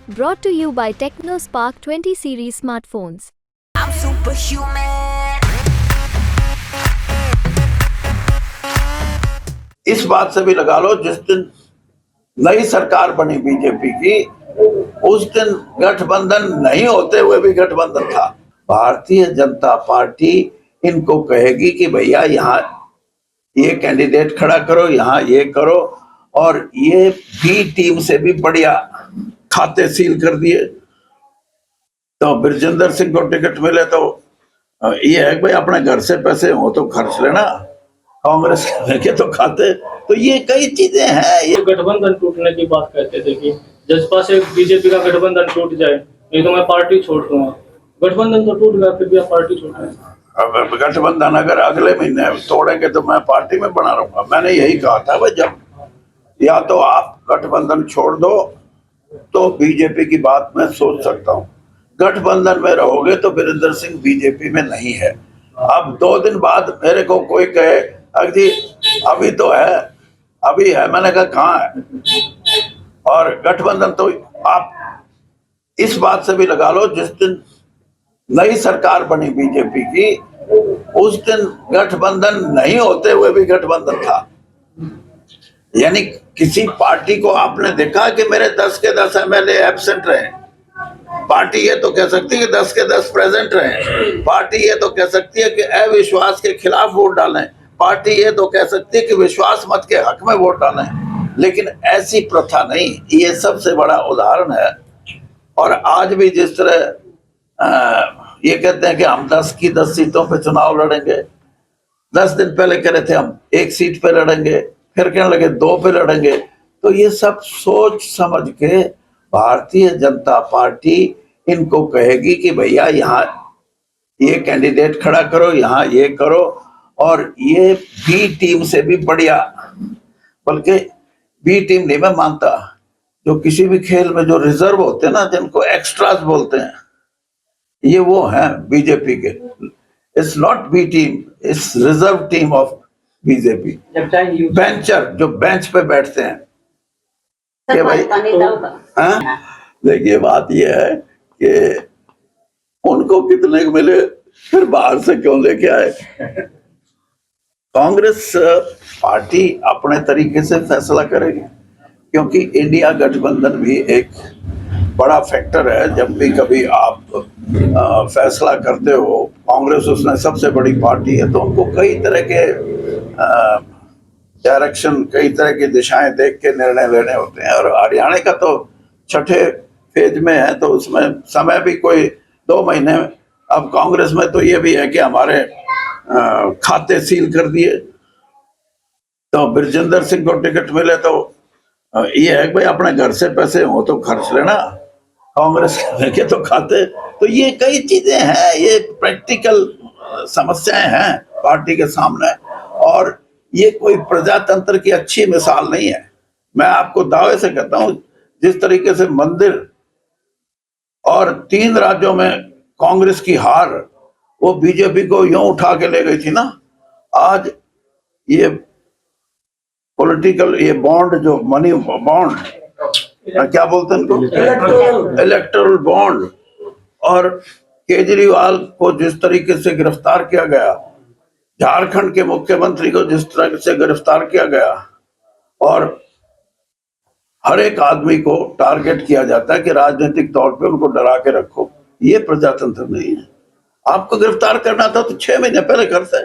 Brought to you by TechnoSpark 20 series smartphones. I'm superhuman. इस बात से भी लगा लो, जिस दिन नई सरकार बनी बीजेपी की, उस दिन गठबंधन नहीं होते हुए भी गठबंधन था। भारतीय जनता पार्टी इनको कहेगी कि भैया यहाँ ये कैंडिडेट खड़ा करो, यहाँ ये करो, और ये बी टीम से भी बढ़िया खाते सील कर दिए। तो बृजेंद्र सिंह को टिकट मिले तो ये है कि भाई अपने घर से पैसे हो तो खर्च लेना, कांग्रेस के तो खाते। तो ये कई चीजें हैं। ये गठबंधन टूटने की बात कहते थे कि जसपा से बीजेपी का गठबंधन टूट जाए नहीं तो मैं पार्टी छोड़ दूंगा। गठबंधन तो टूट गया, फिर भी आप पार्टी छोड़ रहे हैं। अब गठबंधन अगर अगले महीने तोड़ेंगे तो मैं पार्टी में बना रहूंगा। मैंने यही कहा था भाई, जब या तो आप गठबंधन छोड़ दो तो बीजेपी की बात मैं सोच सकता हूँ, गठबंधन में रहोगे तो वीरेंद्र सिंह बीजेपी में नहीं है। अब 2 दिन बाद मेरे को कोई कहे अभी अभी तो है, अभी है, मैंने कहा कहाँ है। और गठबंधन तो आप इस बात से भी लगा लो, जिस दिन नई सरकार बनी बीजेपी की, उस दिन गठबंधन नहीं होते हुए भी गठबंधन था। यानी किसी पार्टी को आपने देखा कि मेरे 10 के 10 एमएलए एब्सेंट रहे। पार्टी ये तो कह सकती है कि 10 के 10 प्रेजेंट रहे। पार्टी ये तो कह सकती है कि अविश्वास के खिलाफ वोट डालें। पार्टी ये तो कह सकती है कि विश्वास मत के हक में वोट डालें। लेकिन ऐसी प्रथा नहीं, ये सबसे बड़ा उदाहरण है। और आज भी जिस तरह ये कहते हैं कि हम 10 की 10 सीटों पे चुनाव लड़ेंगे, 10 दिन पहले कह रहे थे हम 1 सीट पे लड़ेंगे, फिर कहने लगे 2 पे लड़ेंगे। तो ये सब सोच समझ के भारतीय जनता पार्टी इनको कहेगी कि भैया यहाँ ये कैंडिडेट खड़ा करो, यहाँ ये करो, और ये बी टीम से भी बढ़िया, बल्कि बी टीम नहीं मैं मानता, जो किसी भी खेल में जो रिजर्व होते हैं ना, जिनको एक्स्ट्रास बोलते हैं, ये वो हैं बीजेपी के। It's not B team, it's reserve team of BJP. Bencher जो बेंच पे बैठते हैं कि भाई देखिए, बात ये है कि उनको कितने मिले, फिर बाहर से क्यों लेके आए। कांग्रेस पार्टी अपने तरीके से फैसला करेगी, क्योंकि इंडिया गठबंधन भी एक बड़ा फैक्टर है। जब भी कभी आप फैसला करते हो, कांग्रेस उसमें सबसे बड़ी पार्टी है, तो उनको कई तरह के डायरेक्शन, कई तरह की दिशाएं देख के निर्णय लेने होते हैं। और हरियाणा का तो 6ठे फेज में है, तो उसमें समय भी कोई 2 महीने। अब कांग्रेस में तो ये भी है कि हमारे खाते सील कर दिए। तो बृजेंद्र सिंह को टिकट मिले तो ये है कि भाई अपने घर से पैसे हो तो खर्च लेना, कांग्रेस के तो खाते। तो ये कई चीजें हैं, ये प्रैक्टिकल समस्याएं हैं पार्टी के सामने, और ये कोई प्रजातंत्र की अच्छी मिसाल नहीं है। मैं आपको दावे से कहता हूं, जिस तरीके से मंदिर और 3 राज्यों में कांग्रेस की हार वो बीजेपी को यूं उठा के ले गई थी ना, आज ये पॉलिटिकल, ये बॉन्ड, जो मनी बॉन्ड क्या बोलते हैं इनको, इलेक्टोरल बॉन्ड, और केजरीवाल को जिस तरीके से गिरफ्तार किया गया, झारखंड के मुख्यमंत्री को जिस तरह से गिरफ्तार किया गया, और हर एक आदमी को टारगेट किया जाता है कि राजनीतिक तौर पे उनको डरा के रखो। ये प्रजातंत्र नहीं है। आपको गिरफ्तार करना था तो 6 महीने पहले करते।